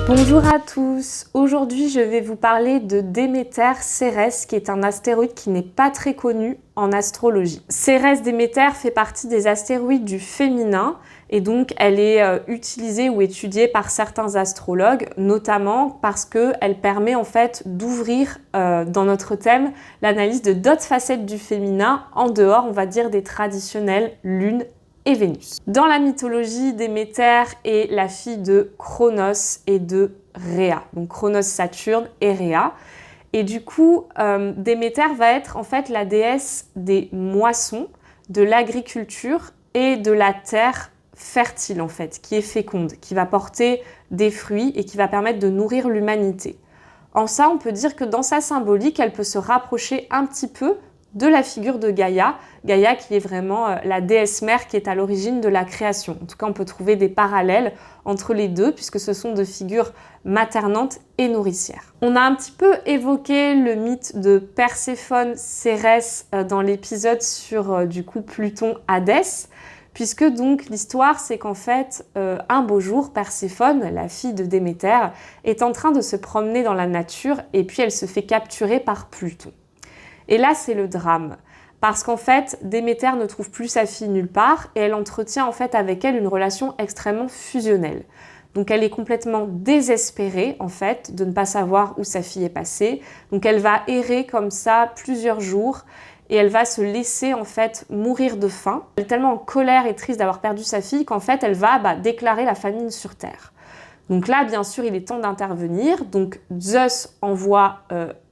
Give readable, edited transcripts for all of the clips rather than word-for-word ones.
Bonjour à tous, aujourd'hui je vais vous parler de Déméter Cérès qui est un astéroïde qui n'est pas très connu en astrologie. Cérès Déméter fait partie des astéroïdes du féminin et donc elle est utilisée ou étudiée par certains astrologues, notamment parce qu'elle permet en fait d'ouvrir dans notre thème l'analyse de d'autres facettes du féminin en dehors, on va dire, des traditionnelles lunes et Vénus. Dans la mythologie, Déméter est la fille de Cronos et de Rhea. Donc Cronos, Saturne et Rhea. Et du coup, Déméter va être en fait la déesse des moissons, de l'agriculture et de la terre fertile en fait, qui est féconde, qui va porter des fruits et qui va permettre de nourrir l'humanité. En ça, on peut dire que dans sa symbolique, elle peut se rapprocher un petit peu de la figure de Gaïa, Gaïa qui est vraiment la déesse mère qui est à l'origine de la création. En tout cas, on peut trouver des parallèles entre les deux puisque ce sont deux figures maternantes et nourricières. On a un petit peu évoqué le mythe de Perséphone Cérès dans l'épisode sur du coup Pluton-Hadès, puisque donc l'histoire c'est qu'en fait un beau jour Perséphone, la fille de Déméter, est en train de se promener dans la nature et puis elle se fait capturer par Pluton. Et là, c'est le drame, parce qu'en fait, Déméter ne trouve plus sa fille nulle part et elle entretient en fait avec elle une relation extrêmement fusionnelle. Donc elle est complètement désespérée en fait de ne pas savoir où sa fille est passée. Donc elle va errer comme ça plusieurs jours et elle va se laisser en fait mourir de faim. Elle est tellement en colère et triste d'avoir perdu sa fille qu'en fait elle va déclarer la famine sur Terre. Donc là, bien sûr, il est temps d'intervenir. Donc Zeus envoie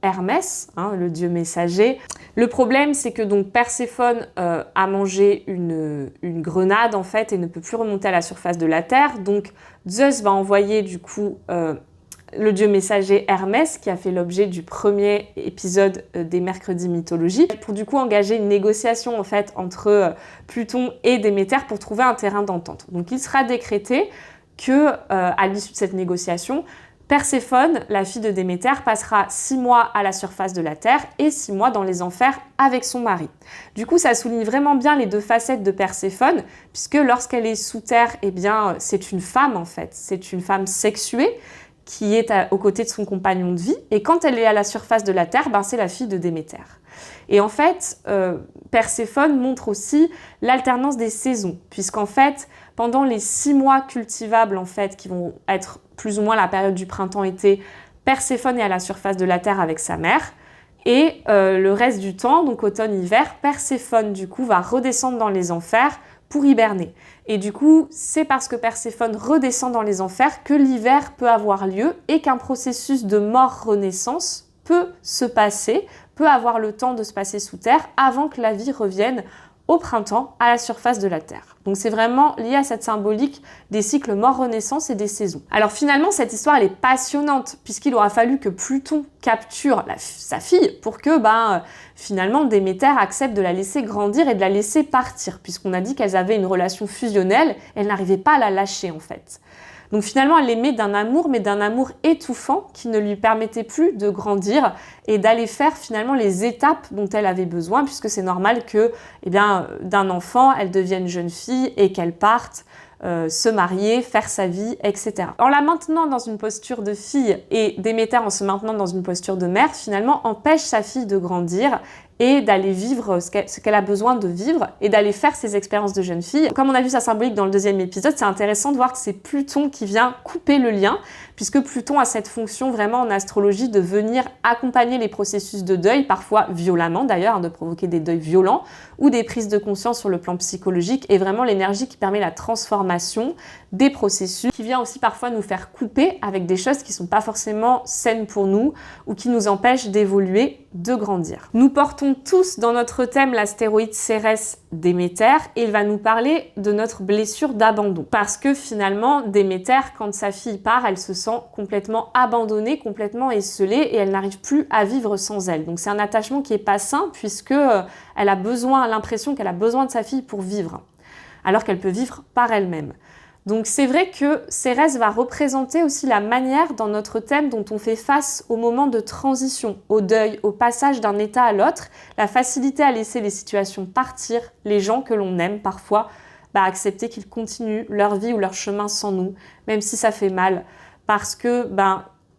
Hermès, le dieu messager. Le problème, c'est que donc Perséphone a mangé une grenade en fait et ne peut plus remonter à la surface de la Terre. Donc Zeus va envoyer du coup le dieu messager Hermès, qui a fait l'objet du premier épisode des mercredis mythologiques, pour du coup engager une négociation en fait entre Pluton et Déméter pour trouver un terrain d'entente. Donc il sera décrété que, à l'issue de cette négociation, Perséphone, la fille de Déméter, passera 6 mois à la surface de la Terre et 6 mois dans les enfers avec son mari. Du coup, ça souligne vraiment bien les deux facettes de Perséphone, puisque lorsqu'elle est sous terre, eh bien, c'est une femme en fait, c'est une femme sexuée qui est aux côtés de son compagnon de vie, et quand elle est à la surface de la Terre, c'est la fille de Déméter. Et en fait, Perséphone montre aussi l'alternance des saisons, puisqu'en fait, pendant les 6 mois cultivables, en fait, qui vont être plus ou moins la période du printemps-été, Perséphone est à la surface de la Terre avec sa mère, et le reste du temps, donc automne-hiver, Perséphone, du coup, va redescendre dans les enfers pour hiberner. Et du coup, c'est parce que Perséphone redescend dans les enfers que l'hiver peut avoir lieu et qu'un processus de mort-renaissance peut se passer, peut avoir le temps de se passer sous terre avant que la vie revienne au printemps à la surface de la Terre. Donc c'est vraiment lié à cette symbolique des cycles mort-renaissance et des saisons. Alors finalement, cette histoire, elle est passionnante puisqu'il aura fallu que Pluton capture sa fille pour que finalement Déméter accepte de la laisser grandir et de la laisser partir, puisqu'on a dit qu'elles avaient une relation fusionnelle, elle n'arrivait pas à la lâcher en fait. Donc finalement, elle l'aimait d'un amour, mais d'un amour étouffant qui ne lui permettait plus de grandir et d'aller faire finalement les étapes dont elle avait besoin, puisque c'est normal que, d'un enfant, elle devienne jeune fille et qu'elle parte se marier, faire sa vie, etc. En la maintenant dans une posture de fille et Déméter en se maintenant dans une posture de mère, finalement, empêche sa fille de grandir et d'aller vivre ce qu'elle a besoin de vivre et d'aller faire ses expériences de jeune fille. Comme on a vu sa symbolique dans le deuxième épisode, c'est intéressant de voir que c'est Pluton qui vient couper le lien, puisque Pluton a cette fonction vraiment en astrologie de venir accompagner les processus de deuil, parfois violemment d'ailleurs, de provoquer des deuils violents ou des prises de conscience sur le plan psychologique, et vraiment l'énergie qui permet la transformation des processus, qui vient aussi parfois nous faire couper avec des choses qui ne sont pas forcément saines pour nous ou qui nous empêchent d'évoluer, de grandir. Nous portons tous dans notre thème l'astéroïde Cérès Déméter et il va nous parler de notre blessure d'abandon. Parce que finalement, Déméter, quand sa fille part, elle se sent complètement abandonnée, complètement esseulée et elle n'arrive plus à vivre sans elle. Donc c'est un attachement qui est pas sain puisque elle a l'impression qu'elle a besoin de sa fille pour vivre, alors qu'elle peut vivre par elle-même. Donc c'est vrai que Cérès va représenter aussi la manière dans notre thème dont on fait face au moment de transition, au deuil, au passage d'un état à l'autre, la facilité à laisser les situations partir, les gens que l'on aime parfois, accepter qu'ils continuent leur vie ou leur chemin sans nous, même si ça fait mal, parce que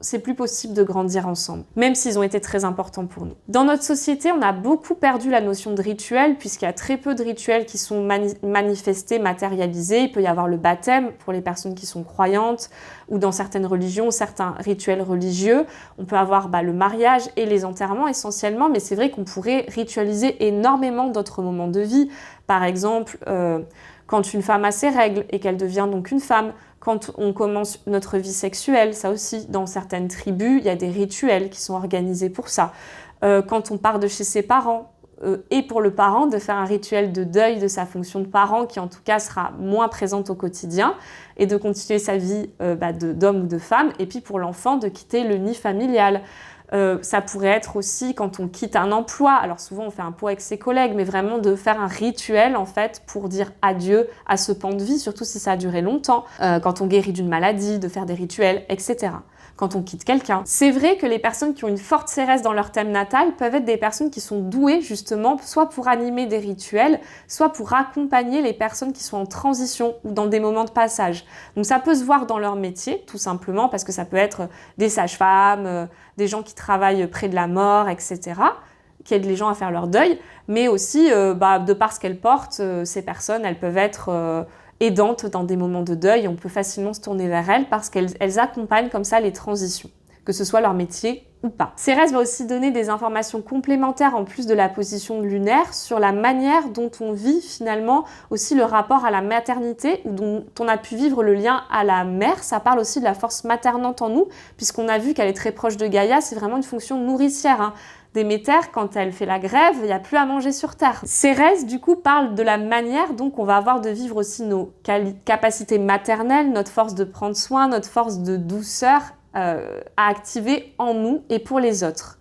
c'est plus possible de grandir ensemble, même s'ils ont été très importants pour nous. Dans notre société, on a beaucoup perdu la notion de rituel, puisqu'il y a très peu de rituels qui sont manifestés, matérialisés. Il peut y avoir le baptême pour les personnes qui sont croyantes, ou dans certaines religions, certains rituels religieux. On peut avoir le mariage et les enterrements essentiellement, mais c'est vrai qu'on pourrait ritualiser énormément d'autres moments de vie. Par exemple, quand une femme a ses règles et qu'elle devient donc une femme, quand on commence notre vie sexuelle, ça aussi, dans certaines tribus, il y a des rituels qui sont organisés pour ça. Quand on part de chez ses parents, et pour le parent, de faire un rituel de deuil de sa fonction de parent, qui en tout cas sera moins présente au quotidien, et de continuer sa vie d'homme ou de femme, et puis pour l'enfant, de quitter le nid familial. Ça pourrait être aussi quand on quitte un emploi, alors souvent on fait un pot avec ses collègues, mais vraiment de faire un rituel en fait pour dire adieu à ce pan de vie, surtout si ça a duré longtemps, quand on guérit d'une maladie, de faire des rituels, etc. Quand on quitte quelqu'un. C'est vrai que les personnes qui ont une forte Cérès dans leur thème natal peuvent être des personnes qui sont douées justement, soit pour animer des rituels, soit pour accompagner les personnes qui sont en transition ou dans des moments de passage. Donc ça peut se voir dans leur métier, tout simplement, parce que ça peut être des sages-femmes, des gens qui travaillent près de la mort, etc., qui aident les gens à faire leur deuil, mais aussi, de par ce qu'elles portent, ces personnes, elles peuvent être aidantes dans des moments de deuil. On peut facilement se tourner vers elles parce qu'elles accompagnent comme ça les transitions, que ce soit leur métier ou pas. Cérès va aussi donner des informations complémentaires en plus de la position lunaire sur la manière dont on vit finalement aussi le rapport à la maternité ou dont on a pu vivre le lien à la mère. Ça parle aussi de la force maternante en nous puisqu'on a vu qu'elle est très proche de Gaïa, c'est vraiment une fonction nourricière. Déméter, quand elle fait la grève, il n'y a plus à manger sur Terre. Cérès, du coup, parle de la manière dont on va avoir de vivre aussi nos capacités maternelles, notre force de prendre soin, notre force de douceur à activer en nous et pour les autres.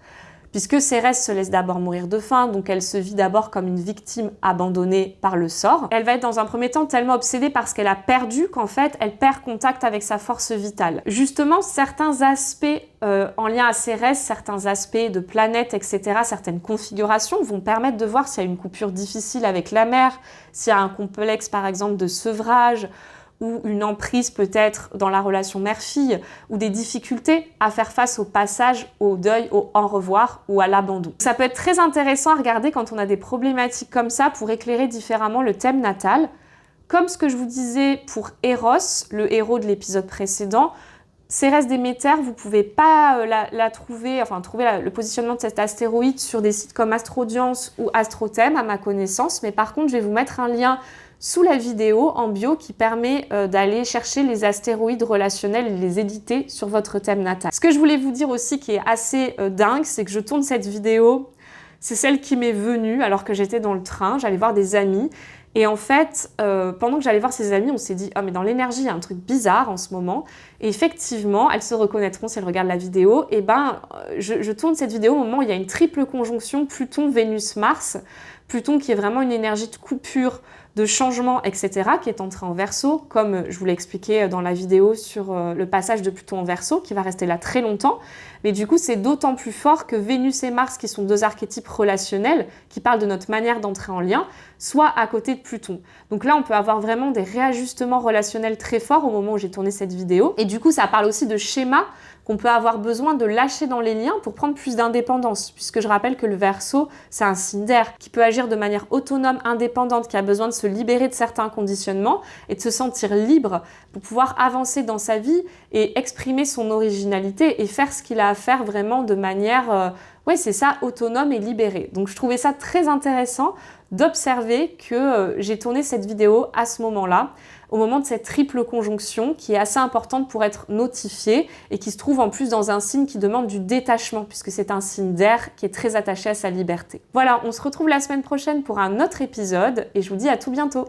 Puisque Cérès se laisse d'abord mourir de faim, donc elle se vit d'abord comme une victime abandonnée par le sort. Elle va être dans un premier temps tellement obsédée par ce qu'elle a perdu qu'en fait, elle perd contact avec sa force vitale. Justement, certains aspects en lien à Cérès, certains aspects de planète, etc., certaines configurations vont permettre de voir s'il y a une coupure difficile avec la mère, s'il y a un complexe par exemple de sevrage, ou une emprise peut-être dans la relation mère-fille, ou des difficultés à faire face au passage, au deuil, au au revoir ou à l'abandon. Ça peut être très intéressant à regarder quand on a des problématiques comme ça pour éclairer différemment le thème natal. Comme ce que je vous disais pour Eros, le héros de l'épisode précédent, Cérès Déméter, vous ne pouvez pas trouver le positionnement de cet astéroïde sur des sites comme Astraudience ou Astrothème à ma connaissance, mais par contre je vais vous mettre un lien sous la vidéo en bio qui permet d'aller chercher les astéroïdes relationnels et les éditer sur votre thème natal. Ce que je voulais vous dire aussi qui est assez dingue, c'est que je tourne cette vidéo, c'est celle qui m'est venue alors que j'étais dans le train, j'allais voir des amis et en fait, pendant que j'allais voir ces amis, on s'est dit « Ah mais dans l'énergie, il y a un truc bizarre en ce moment » et effectivement, elles se reconnaîtront si elles regardent la vidéo, et je tourne cette vidéo au moment où il y a une triple conjonction Pluton-Vénus-Mars, Pluton qui est vraiment une énergie de coupure, de changement, etc., qui est entré en Verseau, comme je vous l'ai expliqué dans la vidéo sur le passage de Pluton en Verseau, qui va rester là très longtemps. Mais du coup, c'est d'autant plus fort que Vénus et Mars, qui sont deux archétypes relationnels, qui parlent de notre manière d'entrer en lien, soient à côté de Pluton. Donc là, on peut avoir vraiment des réajustements relationnels très forts au moment où j'ai tourné cette vidéo. Et du coup, ça parle aussi de schémas qu'on peut avoir besoin de lâcher dans les liens pour prendre plus d'indépendance, puisque je rappelle que le Verseau, c'est un signe d'air qui peut agir de manière autonome, indépendante, qui a besoin de se libérer de certains conditionnements et de se sentir libre pour pouvoir avancer dans sa vie et exprimer son originalité et faire ce qu'il a à faire vraiment de manière, c'est ça, autonome et libérée. Donc je trouvais ça très intéressant d'observer que j'ai tourné cette vidéo à ce moment-là, au moment de cette triple conjonction qui est assez importante pour être notifiée et qui se trouve en plus dans un signe qui demande du détachement puisque c'est un signe d'air qui est très attaché à sa liberté. Voilà, on se retrouve la semaine prochaine pour un autre épisode et je vous dis à tout bientôt.